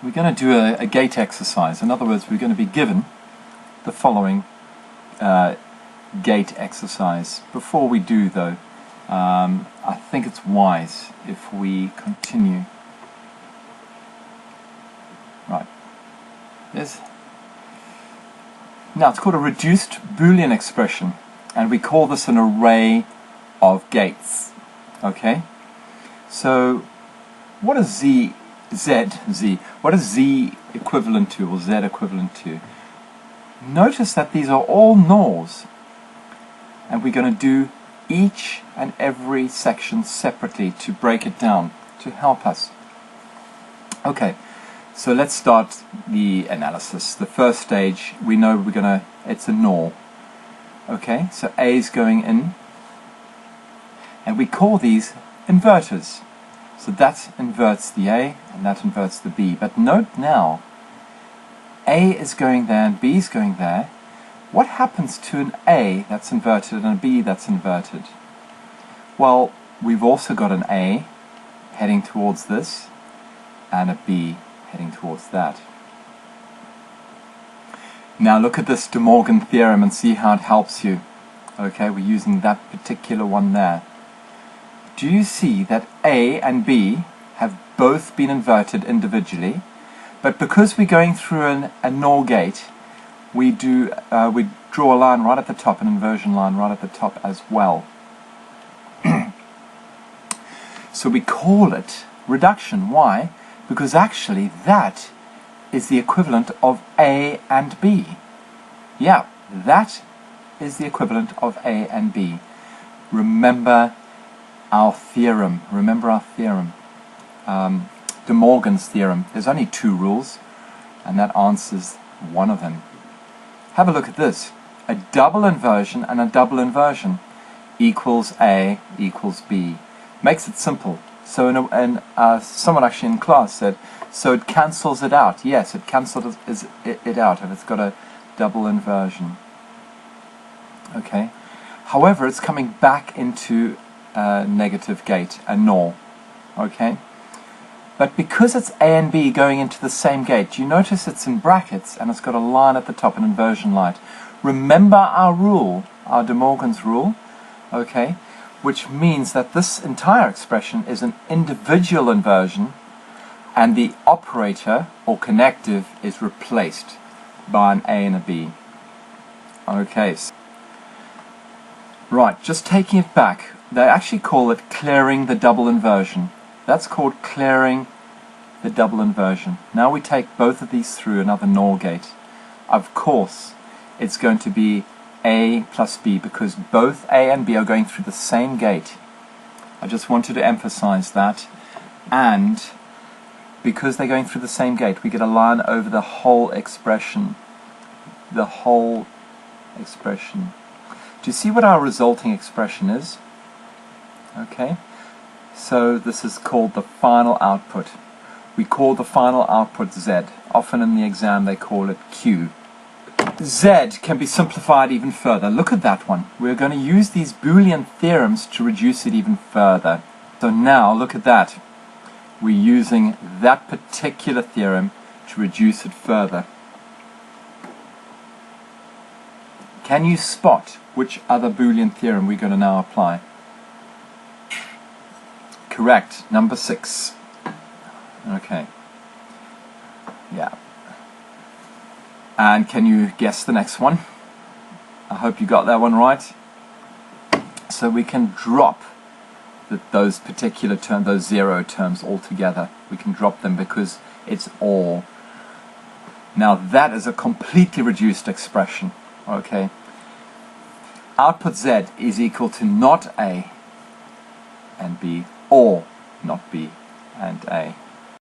we're going to do a gate exercise. In other words, we're going to be given the following gate exercise. Before we do, though, I think it's wise if we continue. Right. Yes. Now, it's called a reduced Boolean expression, and we call this an array of gates. Okay? So, what is Z equivalent to, or Z equivalent to? Notice that these are all NORs, and we're going to do each and every section separately to break it down, to help us. Okay, so let's start the analysis. The first stage, we know it's a NOR. Okay, so A is going in, and we call these inverters. So that inverts the A, and that inverts the B. But note now, A is going there and B is going there. What happens to an A that's inverted and a B that's inverted? Well, we've also got an A heading towards this, and a B heading towards that. Now look at this De Morgan theorem and see how it helps you. Okay, we're using that particular one there. Do you see that A and B have both been inverted individually, but because we're going through a NOR gate, we draw a line right at the top, an inversion line right at the top as well. So we call it reduction. Why? Because actually that is the equivalent of A and B. Yeah, that is the equivalent of A and B. Remember our theorem. De Morgan's theorem. There's only two rules, and that answers one of them. Have a look at this. A double inversion and a double inversion equals A equals B. Makes it simple. So someone actually in class said, so it cancels it out. Yes, it cancels it out if it's got a double inversion. Okay. However, it's coming back into a negative gate, a NOR. Okay. But because it's A and B going into the same gate, you notice it's in brackets and it's got a line at the top, an inversion line. Remember our rule, our De Morgan's rule, okay, which means that this entire expression is an individual inversion, and the operator or connective is replaced by an A and a B. Okay, right, just taking it back, they actually call it clearing the double inversion. That's called clearing the double inversion. Now we take both of these through another NOR gate. Of course, it's going to be A plus B because both A and B are going through the same gate. I just wanted to emphasize that. And because they're going through the same gate, we get a line over the whole expression. The whole expression. Do you see what our resulting expression is? Okay. So this is called the final output. We call the final output Z. Often in the exam they call it Q. Z can be simplified even further. Look at that one. We're going to use these Boolean theorems to reduce it even further. So now look at that. We're using that particular theorem to reduce it further. Can you spot which other Boolean theorem we're going to now apply? Correct, number 6. Okay. Yeah. And can you guess the next one? I hope you got that one right. So we can drop those particular terms, those zero terms altogether. We can drop them because it's OR. Now that is a completely reduced expression. Okay. Output Z is equal to not A and B, or not B and A.